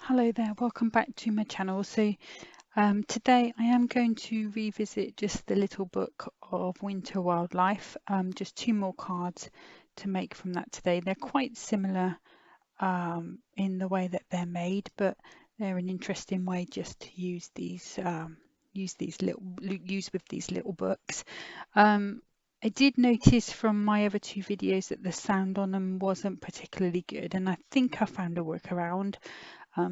Hello there, welcome back to my channel. So today I am going to revisit just the little book of Winter Wildlife. Just two more cards to make from that today. They're quite similar in the way that they're made, but they're an interesting way just to use these with these little books. I did notice from my other two videos that the sound on them wasn't particularly good, and I think I found a workaround.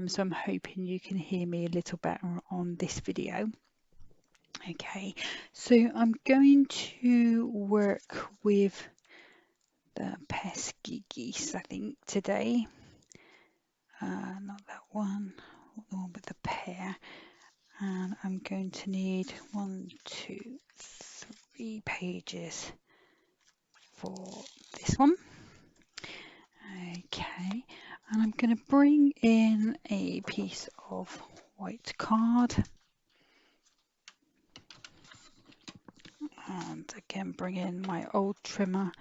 So I'm hoping you can hear me a little better on this video. Okay, so I'm going to work with the pesky geese, I think, today. Not that one, the one with the pear. And I'm going to need 1, 2, 3 pages for this one. Okay, and I'm going to bring in a piece of white card. And again, bring in my old trimmer,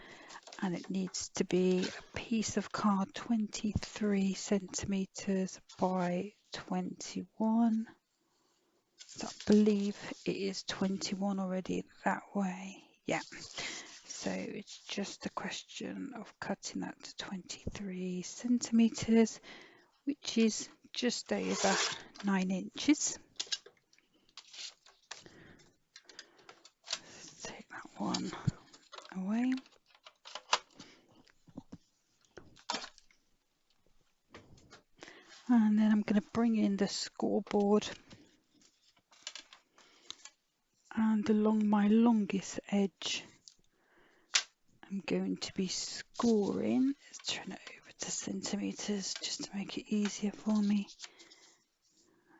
and it needs to be a piece of card 23 centimeters by 21. So I believe it is 21 already that way. Yeah. So it's just a question of cutting that to 23 centimeters, which is just over 9 inches. Let's take that one away. And then I'm going to bring in the scoreboard, and along my longest edge I'm going to be scoring. Let's turn it over to centimeters just to make it easier for me.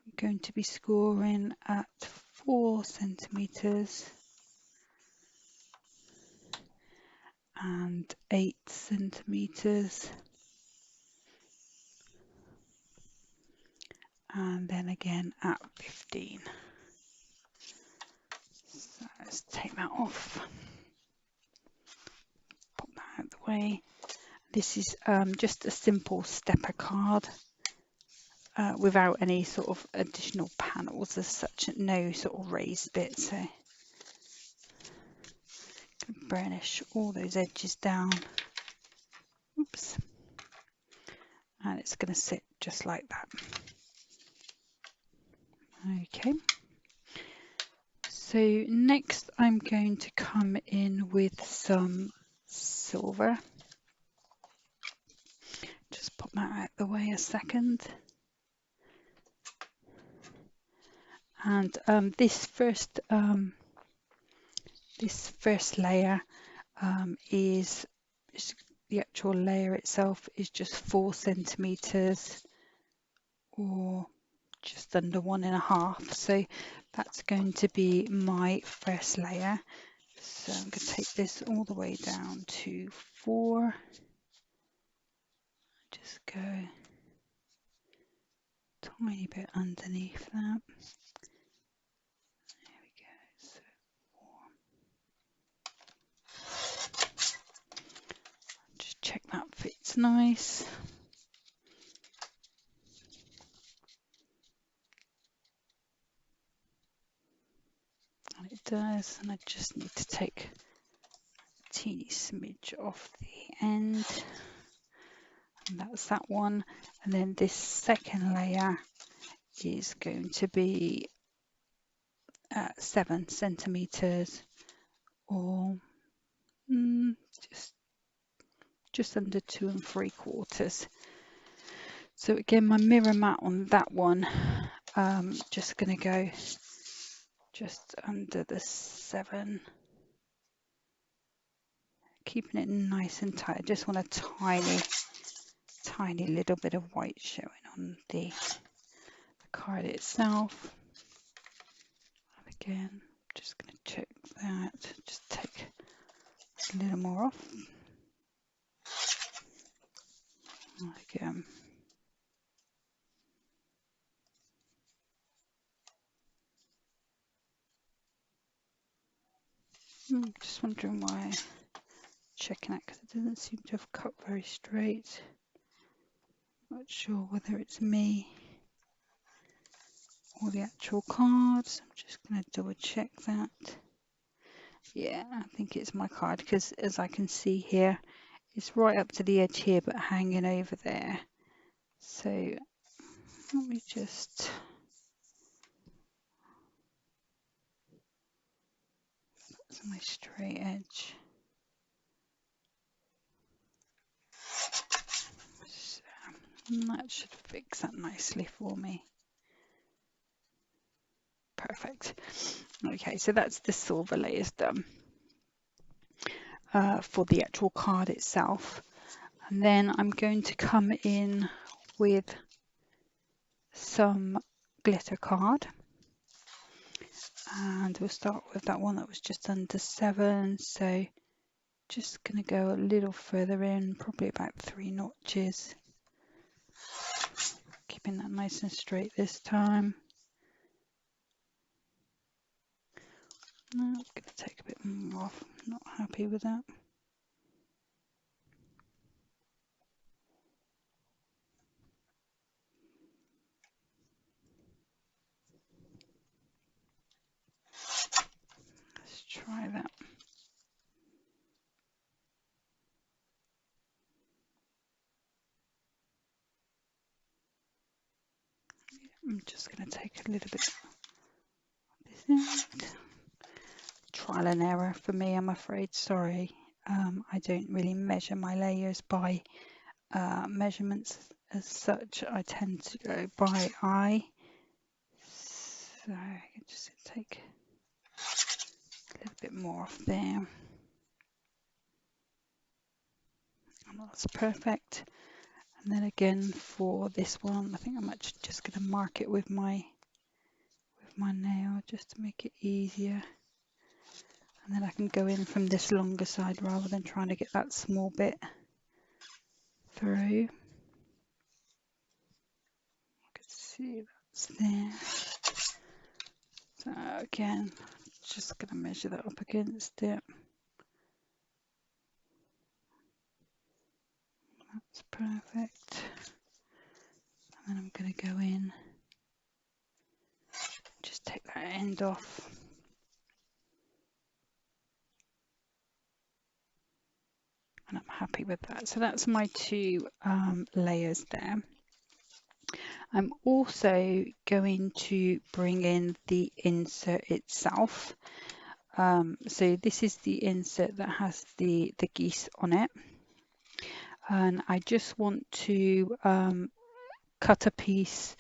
I'm going to be scoring at 4 centimeters and 8 centimeters, and then again at 15. So let's take that off, pop that out of the way. This is just a simple stepper card without any sort of additional panels as such, no sort of raised bits. So burnish all those edges down. Oops. And it's going to sit just like that. Okay. So next I'm going to come in with some silver. Just pop that out of the way a second. And this first layer is the actual layer itself is just 4 centimeters or just under 1.5. So that's going to be my first layer. So I'm going to take this all the way down to 4. Just go tiny bit underneath that. There we go. So 4. Just check that fits nice. And it does, and I just need to take a teeny smidge off the end. And that's that one. And then this second layer is going to be 7 centimeters or just under 2 3/4. So again, my mirror mat on that one, just going to go just under the 7, keeping it nice and tight. I just want a tiny little bit of white showing on the card itself. And again, just going to check that, just take a little more off. Again. Just wondering why, checking that because it doesn't seem to have cut very straight. Not sure whether it's me. or the actual cards. I'm just going to double check that. Yeah, I think it's my card because as I can see here, it's right up to the edge here but hanging over there. So let me just that's my straight edge. So that should fix that nicely for me. Perfect. Okay, so that's the silver layers done for the actual card itself. And then I'm going to come in with some glitter card. And we'll start with that one that was just under 7. So just going to go a little further in, probably about 3 notches. Keeping that nice and straight this time. No, it's going to take a bit more off. I'm not happy with that. Let's try that. I'm just going to take a little bit of this out. Trial and error for me, I'm afraid. Sorry. I don't really measure my layers by measurements as such. I tend to go by eye. So I can just take a little bit more off there. And that's perfect. And then again for this one, I think I'm actually just going to mark it with my nail just to make it easier. And then I can go in from this longer side rather than trying to get that small bit through. You can see that's there. So again, just going to measure that up against it. That's perfect. And then I'm going to go in, just take that end off. And I'm happy with that. So that's my 2 layers there. I'm also going to bring in the insert itself. So this is the insert that has the geese on it. And I just want to cut a piece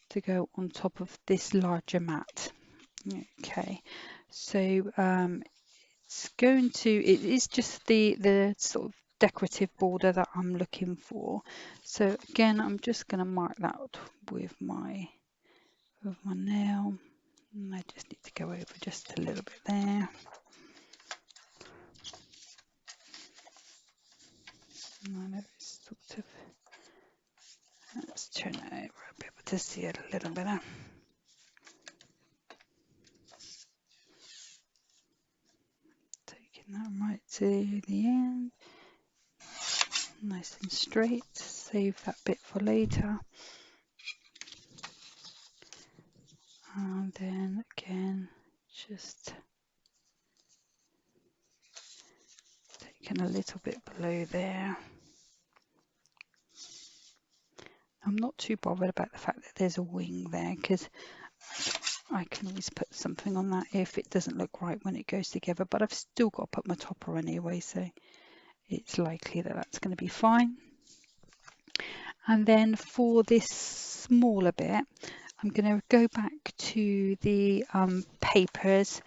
to go on top of this larger mat. Okay, so it is just the sort of decorative border that I'm looking for. So again, I'm just going to mark that with my nail, and I just need to go over just a little bit there. And it's sort of, let's turn it over, I'll be able to see it a little better. Taking that right to the end, nice and straight. Save that bit for later. And then again, just taking a little bit below there. I'm not too bothered about the fact that there's a wing there because I can always put something on that if it doesn't look right when it goes together, but I've still got to put my topper on anyway, so it's likely that that's going to be fine. And then for this smaller bit, I'm going to go back to the papers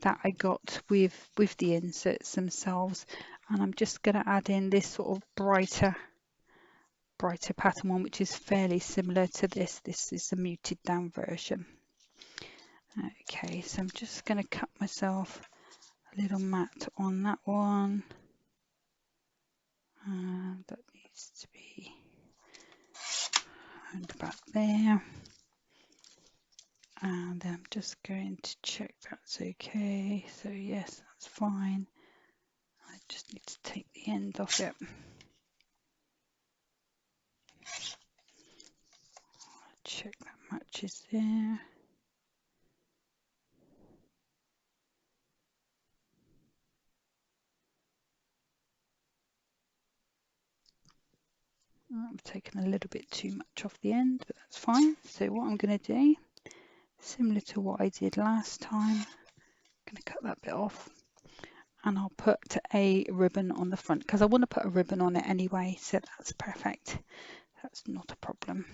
that I got with the inserts themselves, and I'm just going to add in this sort of brighter pattern one, which is fairly similar to this. This is a muted down version. Okay, so I'm just going to cut myself a little mat on that one, and that needs to be around about there. And I'm just going to check that's okay. So yes, that's fine. I just need to take the end off it. Check that matches there. I've taken a little bit too much off the end, but that's fine. So what I'm going to do, similar to what I did last time, I'm going to cut that bit off, and I'll put a ribbon on the front because I want to put a ribbon on it anyway, so that's perfect. That's not a problem.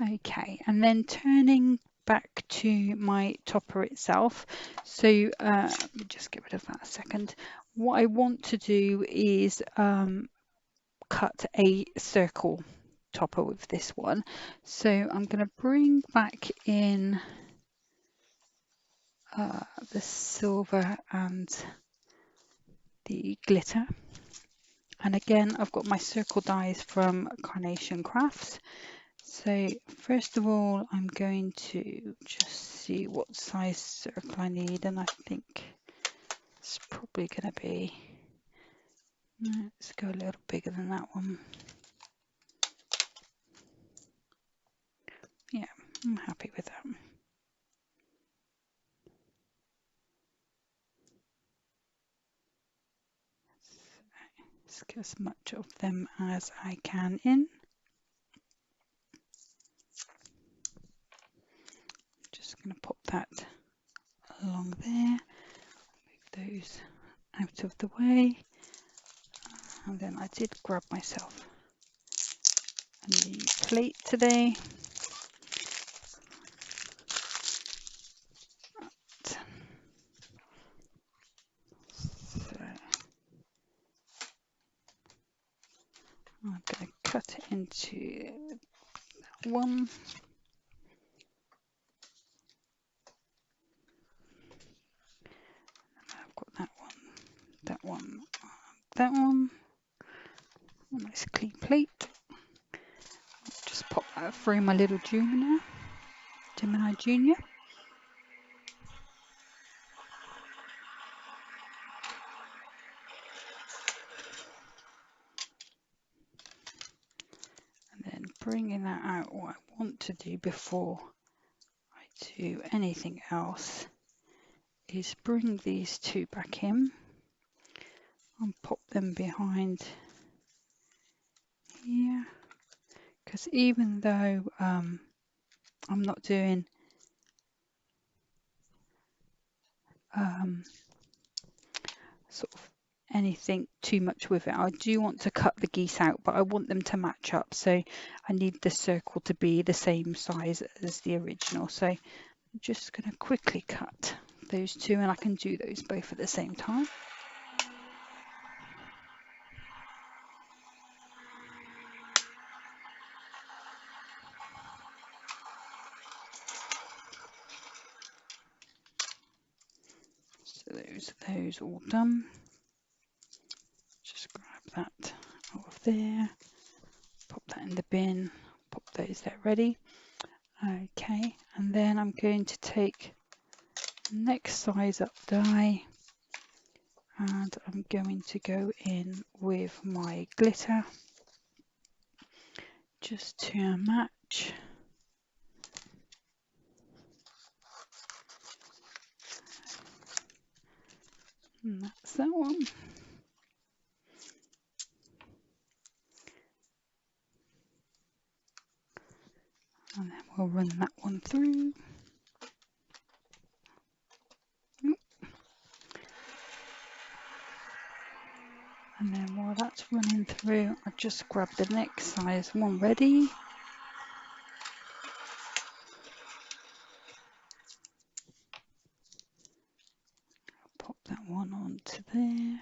Okay, and then turning back to my topper itself. So let me just get rid of that a second. What I want to do is cut a circle topper with this one. So I'm going to bring back in the silver and the glitter, and again I've got my circle dies from Carnation Crafts. So first of all I'm going to just see what size circle I need, and I think it's probably going to be, let's go a little bigger than that one. Yeah, I'm happy with that. Let's get as much of them as I can in. Just going to pop that along there, move those out of the way, and then I did grab myself a new plate today. So I'm going to cut it into one. I've got that one, that one, that one. A nice clean plate. Just pop that through my little Gemini Junior. And then bringing that out, what I want to do before I do anything else is bring these two back in and pop them behind here, because even though I'm not doing sort of anything too much with it, I do want to cut the geese out, but I want them to match up, so I need the circle to be the same size as the original. So I'm just going to quickly cut those two, and I can do those both at the same time. So those all done. Just grab that out of there, pop that in the bin, pop those there ready. Okay, and then I'm going to take next size up die, and I'm going to go in with my glitter just to match. And that's that one. And then we'll run that one through. And then while that's running through, I'll just grab the next size one ready. Pop that one onto there.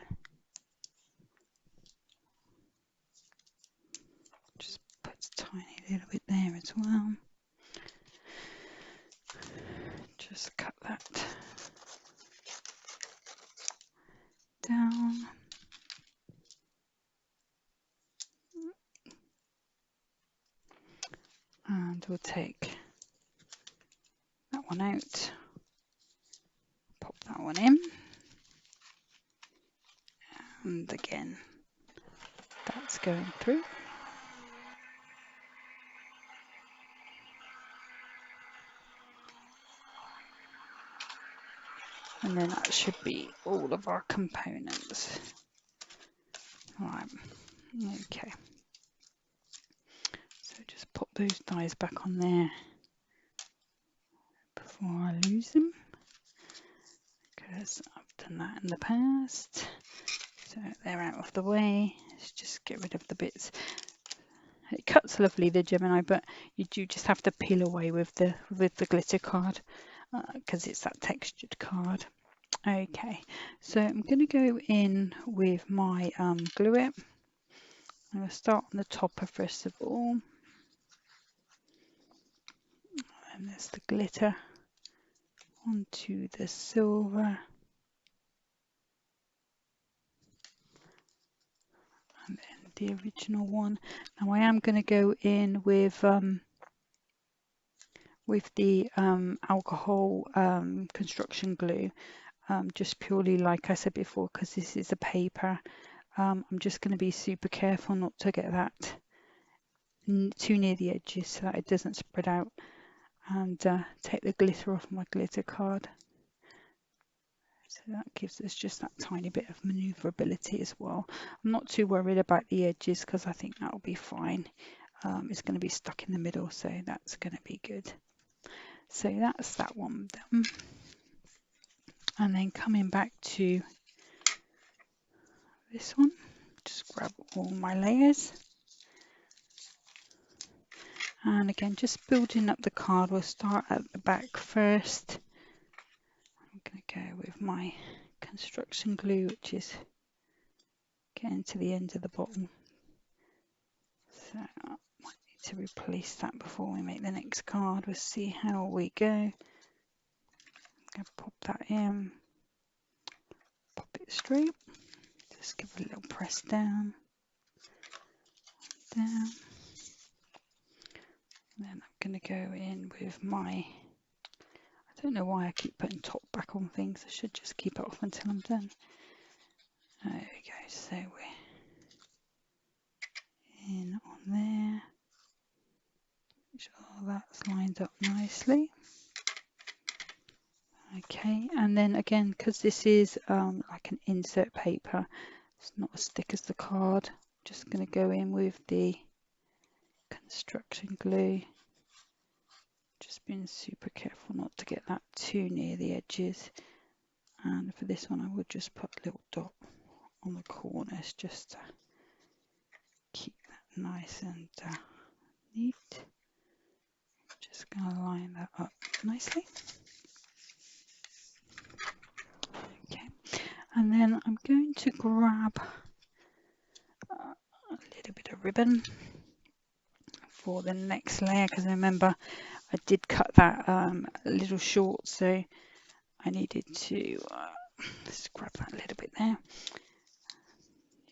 Just put a tiny little bit there as well. Just cut that down. And we'll take that one out, pop that one in, and again that's going through. And then that should be all of our components. Right, okay. those dies back on there before I lose them, because I've done that in the past. So they're out of the way. Let's just get rid of the bits. It cuts lovely, the Gemini, but you do just have to peel away with the glitter card, because it's that textured card. Okay, so I'm going to go in with my glue it. I'm going to start on the topper first of all, and there's the glitter onto the silver, and then the original one. Now I am going to go in with the alcohol construction glue, just purely like I said before, because this is a paper. I'm just going to be super careful not to get that too near the edges so that it doesn't spread out, and take the glitter off my glitter card. So that gives us just that tiny bit of maneuverability as well. I'm not too worried about the edges because I think that'll be fine. It's going to be stuck in the middle, so that's going to be good. So that's that one done. And then coming back to this one, just grab all my layers. And again, just building up the card. We'll start at the back first. I'm going to go with my construction glue, which is getting to the end of the bottom. So I might need to replace that before we make the next card. We'll see how we go. I'm going to pop that in, pop it straight. Just give it a little press down, down. And then I'm going to go in with my, I don't know why I keep putting top back on things. I should just keep it off until I'm done. There we go. So we're in on there. Make sure that's lined up nicely. Okay, and then again, because this is like an insert paper, it's not as thick as the card. I'm just going to go in with the construction glue. Just being super careful not to get that too near the edges. And for this one, I would just put a little dot on the corners just to keep that nice and neat. Just going to line that up nicely. Okay, and then I'm going to grab a little bit of ribbon for the next layer, because remember I did cut that a little short, so I needed to let's grab that a little bit there.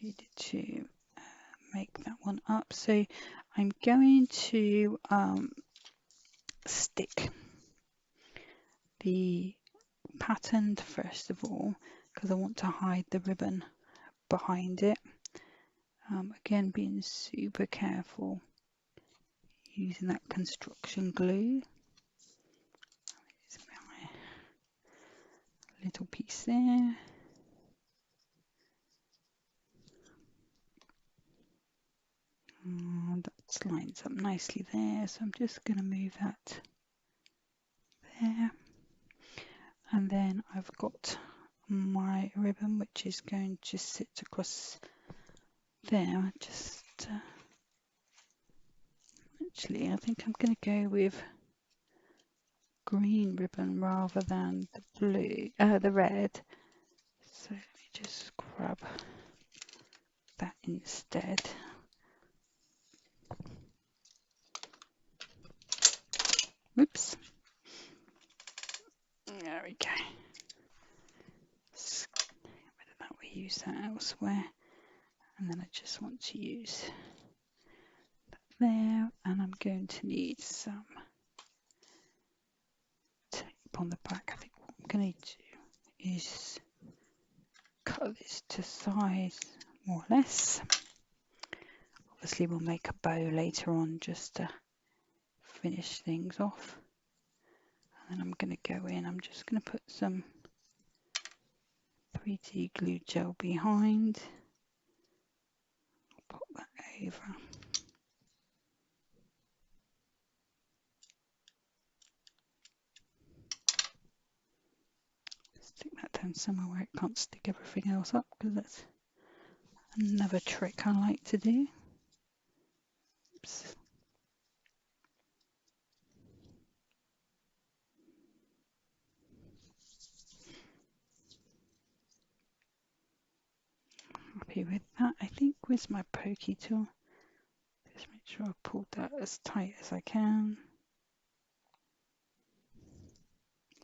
Needed to make that one up, so I'm going to stick the pattern first of all, because I want to hide the ribbon behind it. Again, being super careful using that construction glue. There's my little piece there. And that lines up nicely there, so I'm just going to move that there. And then I've got my ribbon, which is going to sit across there. Just actually, I think I'm going to go with green ribbon rather than the blue, the red. So let me just grab that instead. Oops. There we go. That we use that elsewhere, and then I just want to use that there, and I'm going to need some tape on the back. I think what I'm going to do is cut this to size more or less. Obviously we'll make a bow later on just to finish things off, and then I'm going to go in, I'm just going to put some 3D glue gel behind. I'll pop that over. down somewhere where it can't stick everything else up, because that's another trick I like to do. Oops. Happy with that, I think. With my pokey tool, just make sure I pulled that as tight as I can.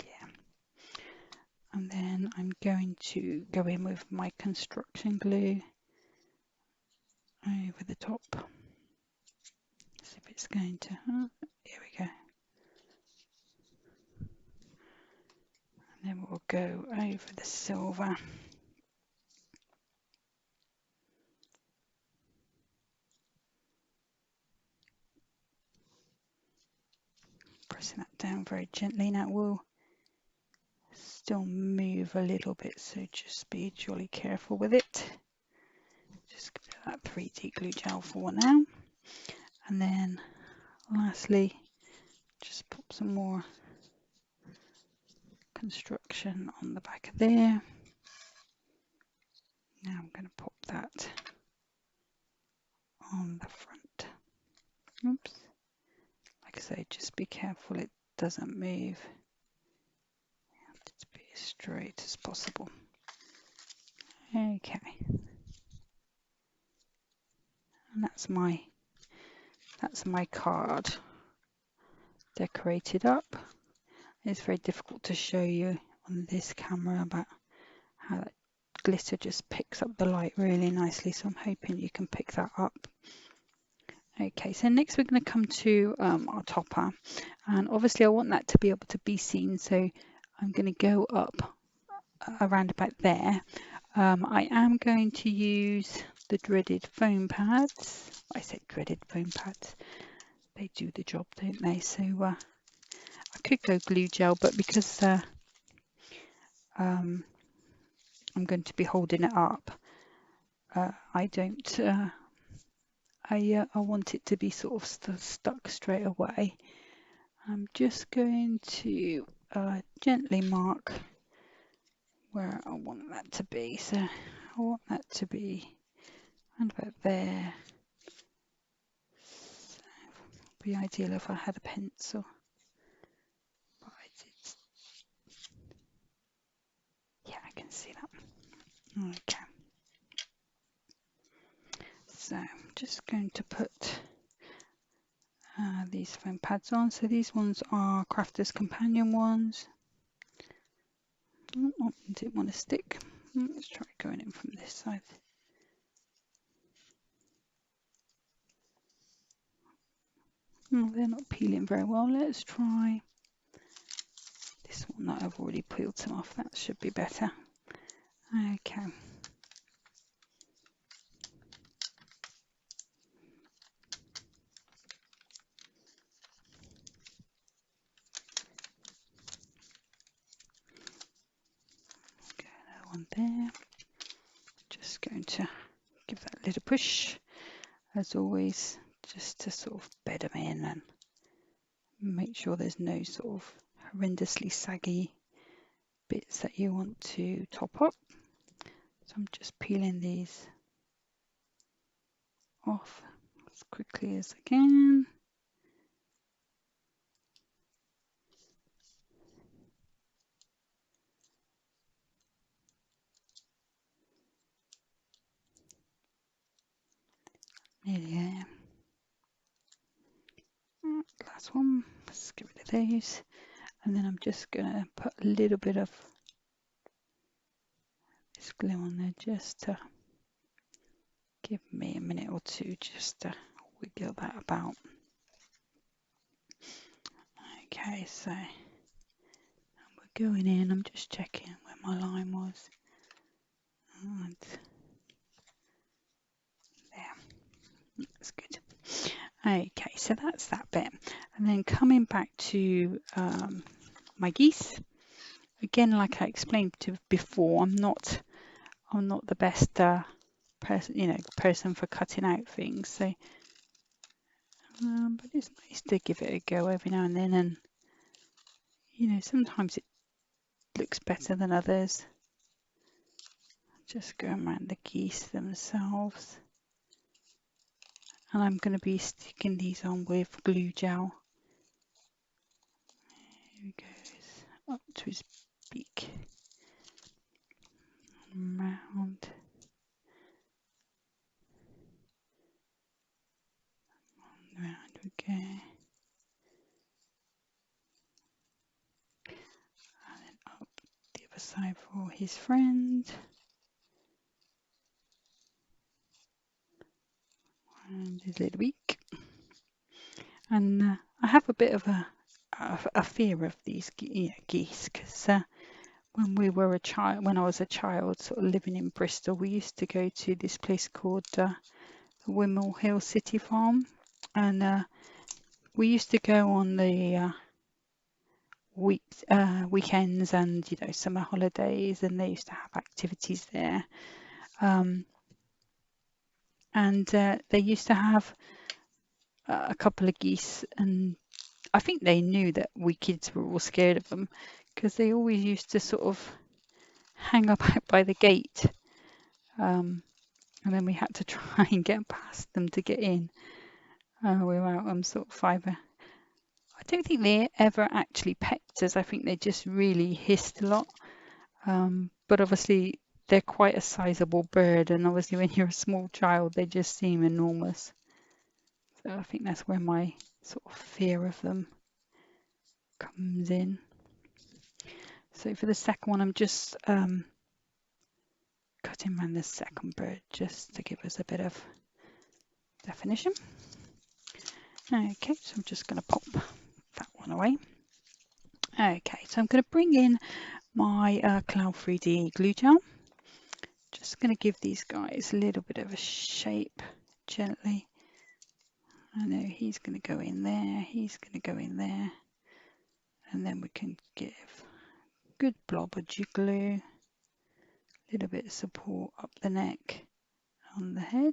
Yeah. And then I'm going to go in with my construction glue over the top. See if it's going to, here we go. And then we'll go over the silver. Pressing that down very gently. Now we'll still move a little bit, so just be jolly careful with it. Just give it that 3D glue gel for now. And then lastly, just pop some more construction on the back of there. Now I'm going to pop that on the front. Oops. Like I say, just be careful it doesn't move. You have to be as straight as possible. Okay. And that's my card decorated up. It's very difficult to show you on this camera about how that glitter just picks up the light really nicely, so I'm hoping you can pick that up. Okay, so next we're going to come to our topper, and obviously I want that to be able to be seen, so I'm going to go up around about there. I am going to use the dreaded foam pads. I said dreaded foam pads, they do the job, don't they? So I could go glue gel, but because I'm going to be holding it up, I don't I want it to be sort of stuck straight away. I'm just going to gently mark where I want that to be. So I want that to be around about there. So it would be ideal if I had a pencil. But I did. Yeah, I can see that. Okay. So I'm just going to put these foam pads on. So these ones are Crafter's Companion ones. Oh, didn't want to stick. Let's try going in from this side. Oh, they're not peeling very well. Let's try this one that I've already peeled some off. That should be better. Okay. Okay, another one there. Just going to give that a little push, as always, just to sort of bed them in and make sure there's no sort of horrendously saggy bits that you want to top up. So I'm just peeling these off as quickly as I can. Nearly there. Last one. Let's get rid of those. And then I'm just going to put a little bit of this glue on there just to give me a minute or two just to wiggle that about. Okay, so we're going in. I'm just checking where my line was. And there, that's good. Okay, so that's that bit. And then coming back to my geese. Again, like I explained to before, I'm not the best person for cutting out things. So, but it's nice to give it a go every now and then, and sometimes it looks better than others. just go around the geese themselves. And I'm going to be sticking these on with glue gel. Here he goes, up to his beak. Round. Round we go. And then up the other side for his friend. And his little beak. And I have a bit of a fear of these geese, because when I was a child, sort of living in Bristol, we used to go to this place called the Wimmill Hill City Farm, and we used to go on the weekends and summer holidays, and they used to have activities there, and they used to have a couple of geese, and I think they knew that we kids were all scared of them, because they always used to sort of hang up out by the gate, and then we had to try and get past them to get in. We were out on sort of fibre. I don't think they ever actually pecked us. I think they just really hissed a lot. But obviously they're quite a sizable bird, and obviously when you're a small child they just seem enormous. So I think that's where my sort of fear of them comes in. So for the second one, I'm just cutting around the second bird just to give us a bit of definition. Okay, so I'm just going to pop that one away. Okay, so I'm going to bring in my Cloud 3D glue gel. Just going to give these guys a little bit of a shape gently. I know he's going to go in there, he's going to go in there, and then we can give good blob of glue, a little bit of support up the neck, on the head,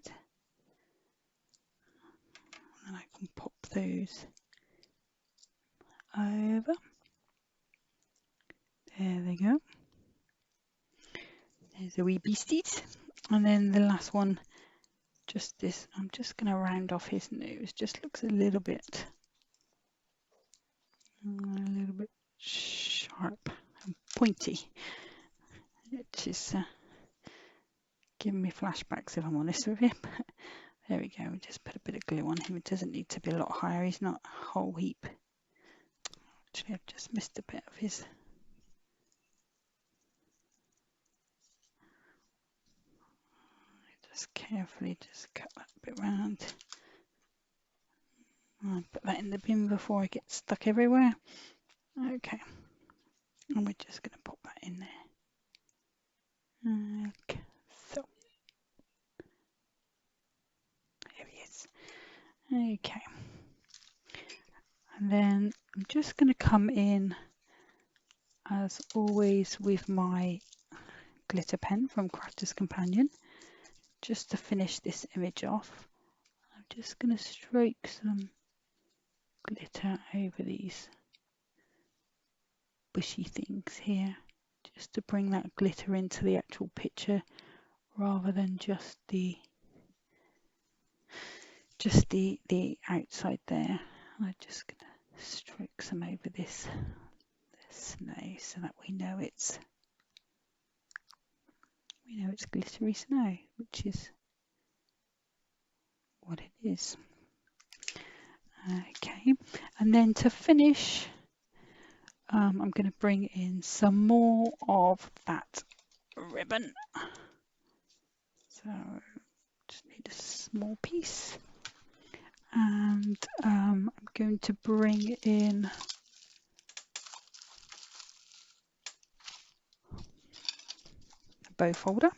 and I can pop those over. There they go. There's the wee beasties. And then the last one, just this, I'm just going to round off his nose. Just looks a little bit sharp and pointy, which is giving me flashbacks, if I'm honest with you. But there we go. We just put a bit of glue on him. It doesn't need to be a lot higher. He's not a whole heap. Actually, I've just missed a bit of his. Just carefully just cut that bit round. I'll put that in the bin before I get stuck everywhere. Okay, and we're just going to pop that in there. Okay, so there he is. Okay, and then I'm just going to come in, as always, with my glitter pen from Crafter's Companion, just to finish this image off. I'm just going to stroke some glitter over these bushy things here, just to bring that glitter into the actual picture rather than just the outside there. I'm just going to stroke some over this snow so that we know it's glittery snow, which is what it is. Okay, and then to finish, I'm going to bring in some more of that ribbon. So just need a small piece, and I'm going to bring in a bow folder.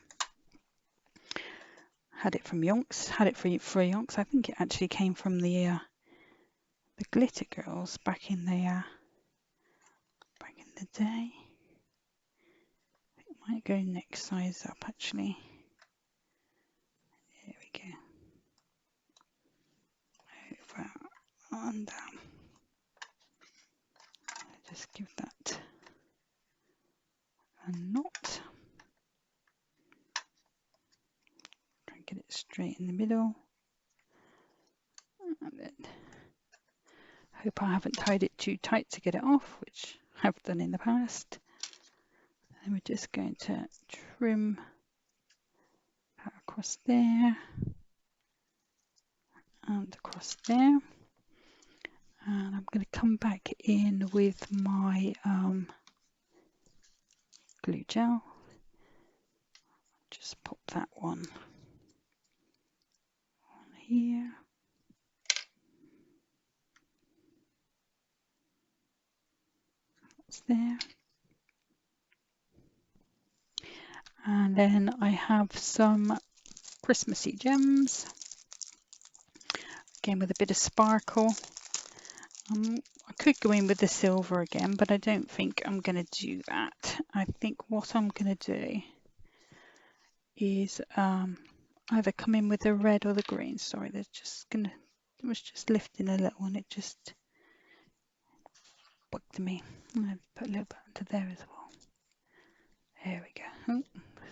Had it from Yonks, had it for Yonks. I think it actually came from the Glitter Girls back in the day. I think it might go next size up actually. Here we go. Over and down. Just give that a knot. straight in the middle. And then hope I haven't tied it too tight to get it off, which I've done in the past. And we're just going to trim that across there and across there. And I'm going to come back in with my glue gel. Just pop that one on here. That's there. And then I have some Christmassy gems, again with a bit of sparkle. I could go in with the silver again, but I don't think I'm going to do that. I think what I'm going to do is either come in with the red or the green. Sorry, it was just lifting a little and it just bugged me. I'm going to put a little bit under there as well. There we go. Oh,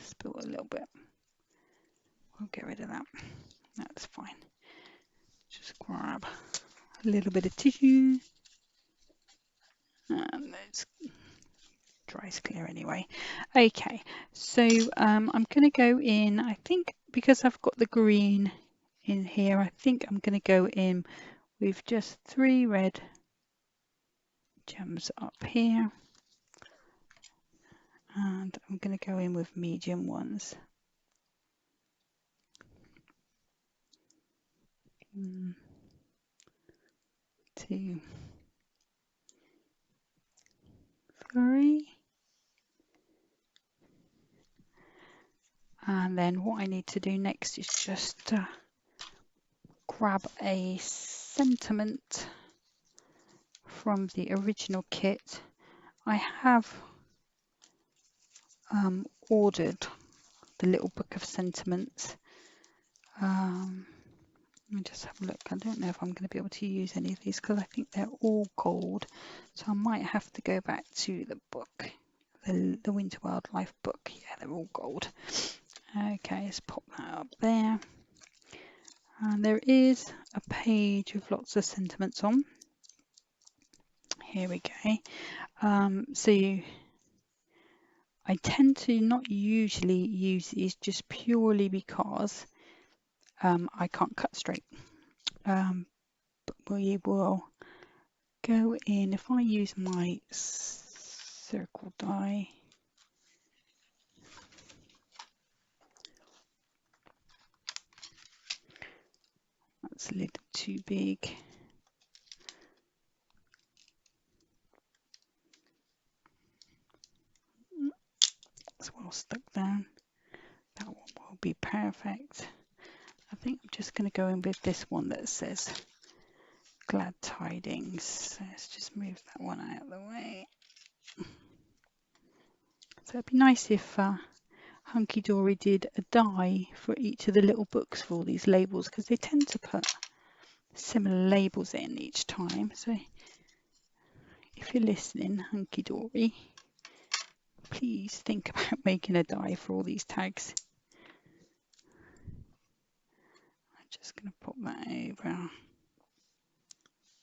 spilled a little bit. We'll get rid of that. That's fine. Just grab a little bit of tissue. And it's dries clear anyway. Okay, so I'm going to go in, I think because I've got the green in here, I think I'm going to go in with just 3 red gems up here. And I'm going to go in with medium ones. 1, 2, 3. And then what I need to do next is just grab a sentiment from the original kit. I have ordered the little book of sentiments. Let me just have a look. I don't know if I'm going to be able to use any of these because I think they're all gold. So I might have to go back to the book, the Winter Wildlife book. Yeah, they're all gold. Okay, let's pop that up there. And there is a page with lots of sentiments on. Here we go. I tend to not usually use these just purely because I can't cut straight. But we will go in, if I use my circle die, that's a little too big. It's well stuck down. That one will be perfect. I think I'm just going to go in with this one that says Glad Tidings. So let's just move that one out of the way. So it'd be nice if Hunkydory did a die for each of the little books for all these labels, because they tend to put similar labels in each time. So if you're listening, Hunkydory, please think about making a die for all these tags. I'm just going to pop that over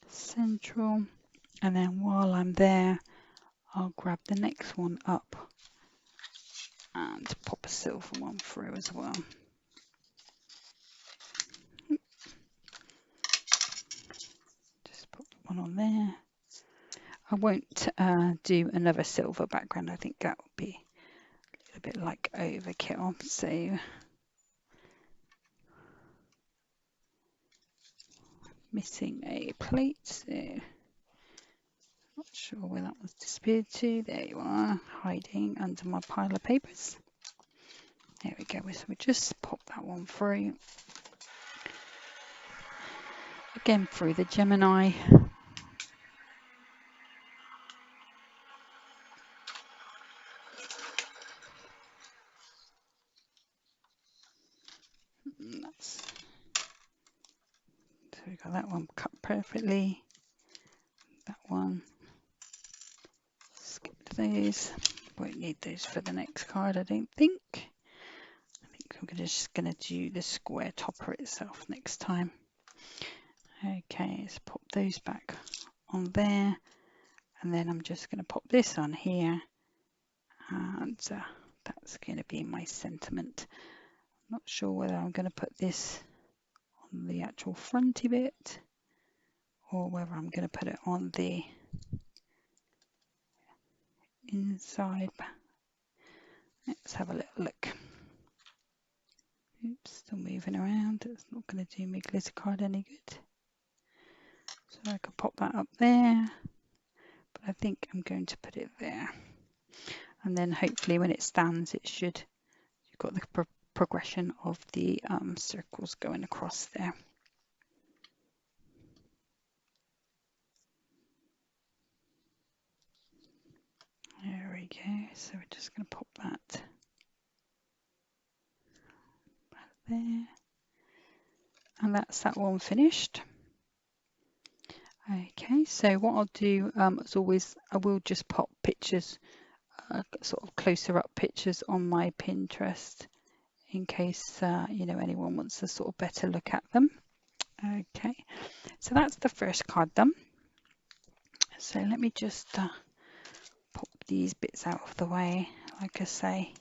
central, and then while I'm there, I'll grab the next one up and pop a silver one through as well. Just put one on there. I won't do another silver background. I think that would be a little bit like overkill. So missing a plate. So not sure where that was disappeared to. There you are, hiding under my pile of papers. There we go. So we just pop that one through. Again through the Gemini. So we got that one cut perfectly. That one. Skip those. Won't need those for the next card, I don't think. I think we're just going to do the square topper itself next time. Okay, let's pop those back on there, and then I'm just going to pop this on here, and that's going to be my sentiment. I'm not sure whether I'm going to put this on the actual fronty bit or whether I'm going to put it on the inside. Let's have a little look. Oops, still moving around. It's not going to do my glitter card any good. So I can pop that up there, but I think I'm going to put it there. And then hopefully when it stands, it should, you've got the progression of the circles going across there. There we go. So we're just going to pop that back there. And that's that one finished. Okay, so what I'll do, as always, I will just pop pictures, sort of closer up pictures on my Pinterest in case, you know, anyone wants a sort of better look at them. Okay, so that's the first card done. So let me just pop these bits out of the way. Like I say,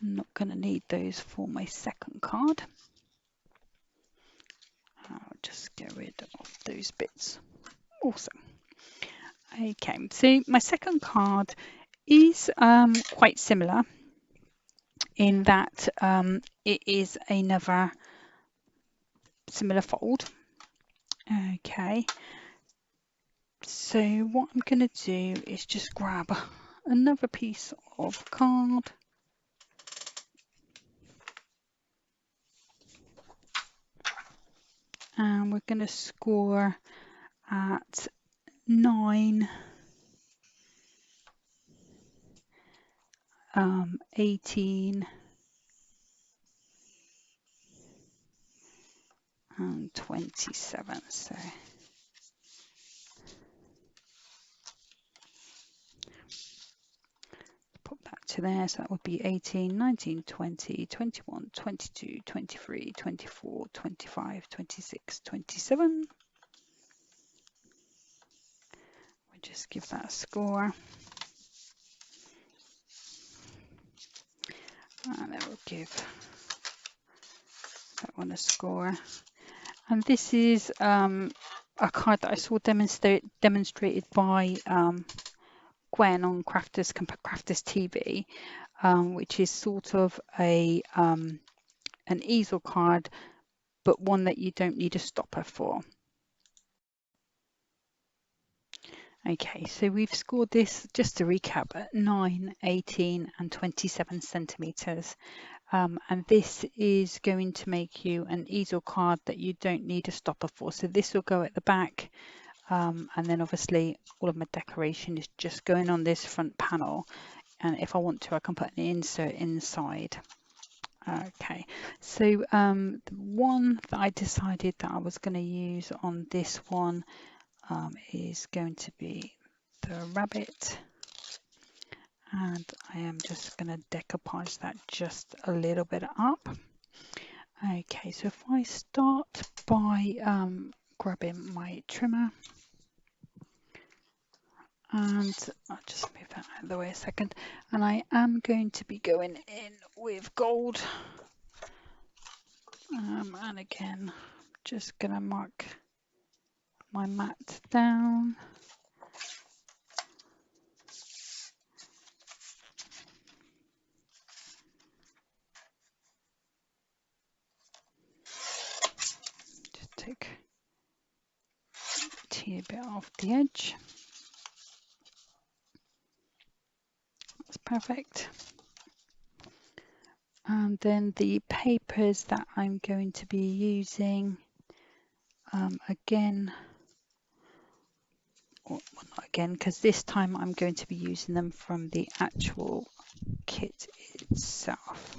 I'm not going to need those for my second card. I'll just get rid of those bits. Awesome. Okay, so my second card is quite similar in that it is another similar fold. Okay, so what I'm going to do is just grab another piece of card. And we're going to score at 9, 18 and 27. So put that to there. So that would be 18, 19, 20, 21, 22, 23, 24, 25, 26, 27. We'll just give that a score. And then we'll give that one a score. And this is a card that I saw demonstrated by Gwen on Crafters TV, which is sort of a an easel card, but one that you don't need a stopper for. Okay, so we've scored this, just to recap, at 9, 18 and 27 centimeters. And this is going to make you an easel card that you don't need a stopper for. So this will go at the back, and then obviously all of my decoration is just going on this front panel. And if I want to, I can put an insert inside. Okay, so the one that I decided that I was going to use on this one is going to be the rabbit, and I am just going to decoupage that just a little bit up. Okay, so if I start by grabbing my trimmer, and I'll just move that out of the way a second, and I am going to be going in with gold, and again just going to mark my mat down. Just take a teeny bit off the edge. That's perfect. And then the papers that I'm going to be using, again, well, not again, because this time I'm going to be using them from the actual kit itself,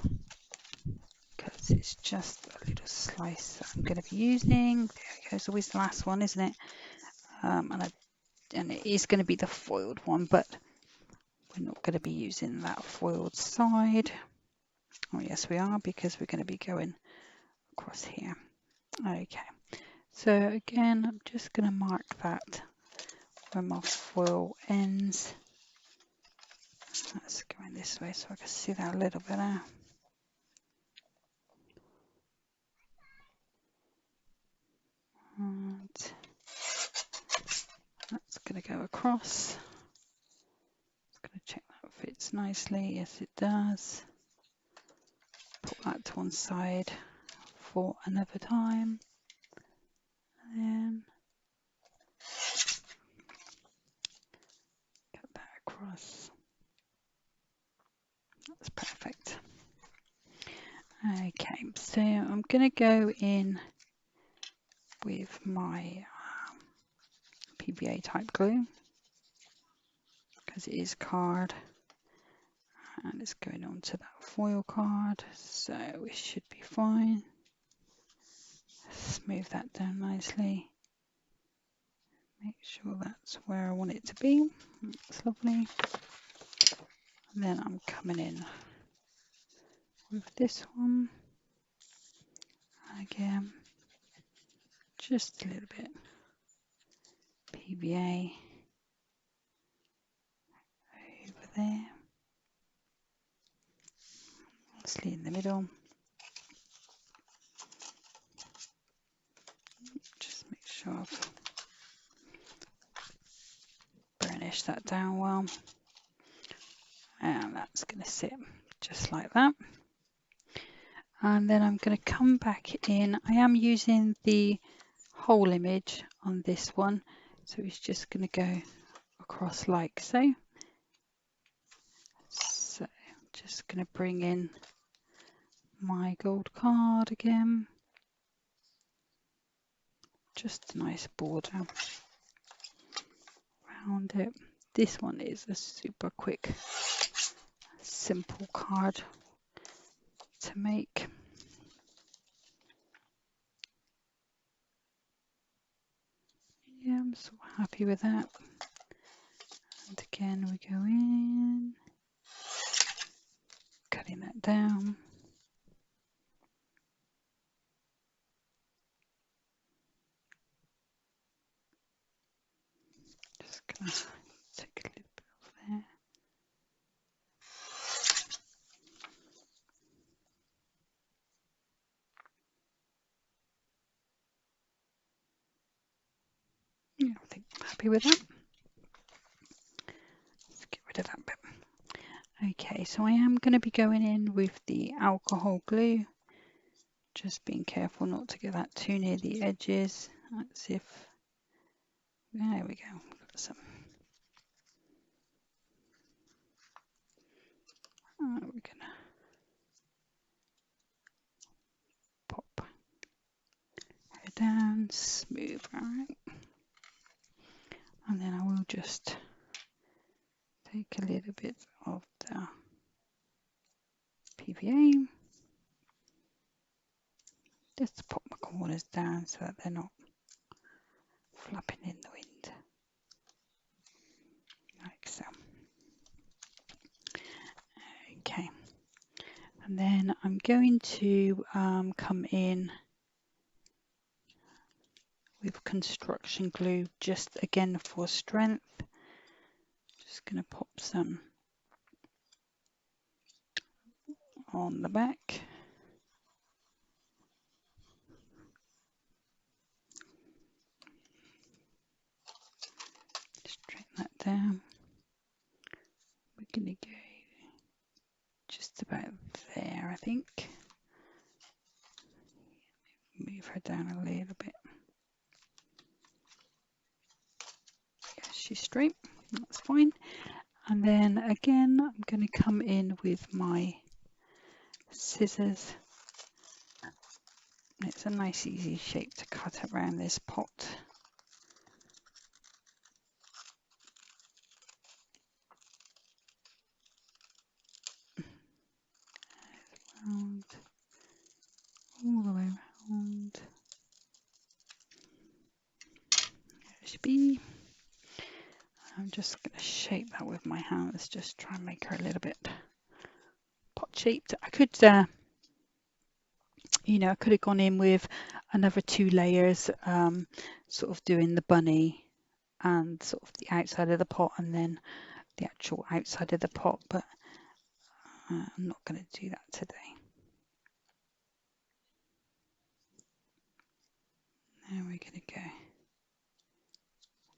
because it's just a little slice that I'm going to be using. There we go. It's always the last one, isn't it? And it is going to be the foiled one, but we're not going to be using that foiled side. Oh yes we are, because we're going to be going across here. Okay, so again I'm just going to mark that where my foil ends. That's going this way so I can see that a little better. And that's going to go across. Just going to check that fits nicely. Yes, it does. Put that to one side for another time. And then get that across. That's perfect. Okay, so I'm going to go in with my PVA type glue because it is card, and it's going onto that foil card, so we should be fine. Smooth that down nicely. Make sure that's where I want it to be. That's lovely. And then I'm coming in with this one again, just a little bit PVA over there, mostly in the middle. Just make sure I've burnished that down well, and that's going to sit just like that. And then I'm going to come back in. I am using the whole image on this one, so it's just going to go across like so. So just going to bring in my gold card again, just a nice border around it. This one is a super quick, simple card to make. Yeah, I'm so happy with that. And again we go in, cutting that down. Just gonna take a little bit off there. Yeah, I think I'm happy with that. Let's get rid of that bit. Okay, so I am going to be going in with the alcohol glue. Just being careful not to get that too near the edges. Let's see if, there we go. We've got some. We're going to pop her down, smooth, alright. And then I will just take a little bit of the PVA, just to pop my corners down so that they're not flapping in the wind, like so. Okay, and then I'm going to come in with construction glue, just again for strength. Just going to pop some on the back. Straighten that down. We're going to go just about there, I think. Move her down a little bit. Yeah, she's straight. That's fine. And then again, I'm going to come in with my scissors. It's a nice easy shape to cut around this pot. Round, all the way around. There it should be. I'm just going to shape that with my hands, just try and make her a little bit pot shaped. I could you know, I could have gone in with another 2 layers, sort of doing the bunny and sort of the outside of the pot and then the actual outside of the pot, but I'm not going to do that today. There we're going to go.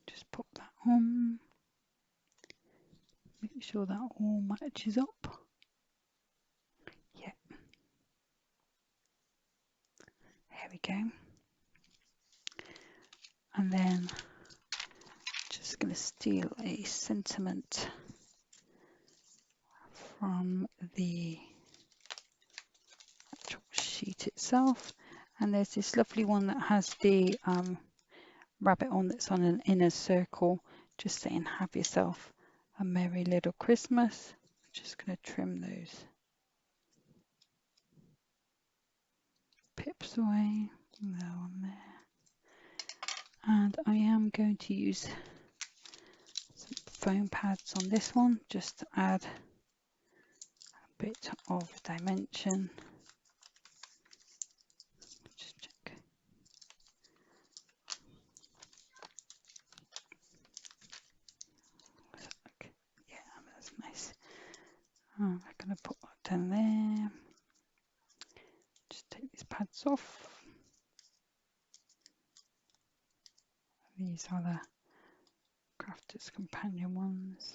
Just pop that on. Make sure that all matches up. Yeah. There we go. And then just going to steal a sentiment from the actual sheet itself. And there's this lovely one that has the rabbit on that's on an inner circle, just saying have yourself a merry little Christmas. I'm just going to trim those pips away. That one there. And I am going to use some foam pads on this one just to add a bit of dimension. Just check. Okay. Yeah, that's nice. I'm going to put that down there. Just take these pads off. These are the Crafter's Companion ones.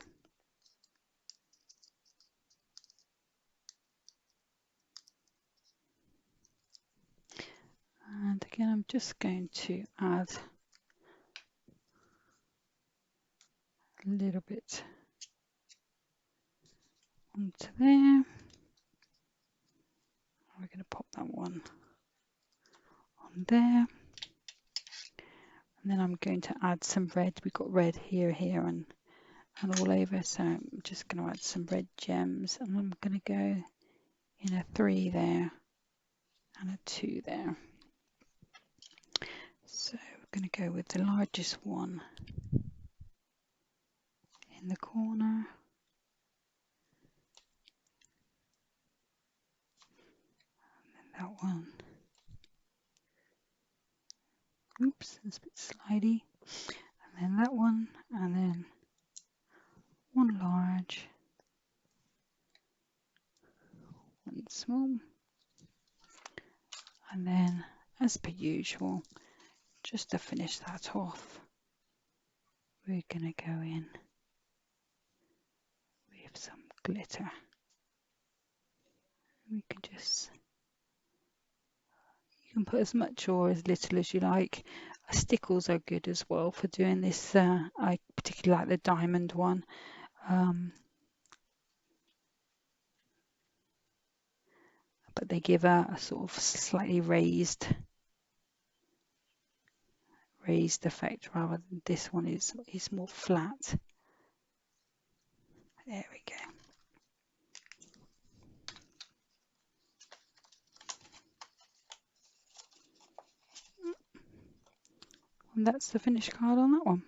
And again, I'm just going to add a little bit onto there. We're going to pop that one on there. And then I'm going to add some red. We've got red here, and all over. So I'm just going to add some red gems. And I'm going to go in a 3 there and a 2 there. So we're going to go with the largest one in the corner. And then that one. Oops, it's a bit slidey. And then that one, and then one large, one small. And then, as per usual, just to finish that off, we're going to go in with some glitter. We can just, you can put as much or as little as you like. Stickles are good as well for doing this. I particularly like the diamond one. But they give a sort of slightly raised effect, rather than this one is more flat. There we go. And that's the finished card on that one.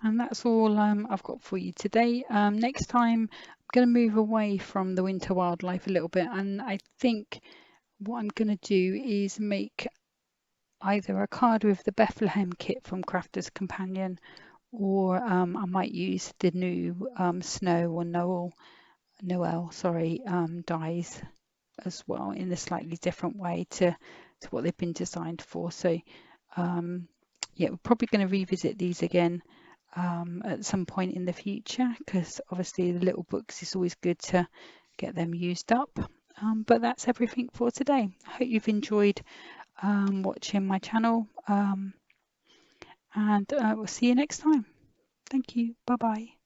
And that's all I've got for you today. Next time I'm going to move away from the winter wildlife a little bit, and I think what I'm going to do is make either a card with the Bethlehem kit from Crafter's Companion, or I might use the new Snow or Noel dies as well, in a slightly different way to what they've been designed for. So yeah, we're probably going to revisit these again at some point in the future, because obviously the little books, is always good to get them used up. But that's everything for today. I hope you've enjoyed watching my channel, and we'll see you next time. Thank you. Bye bye.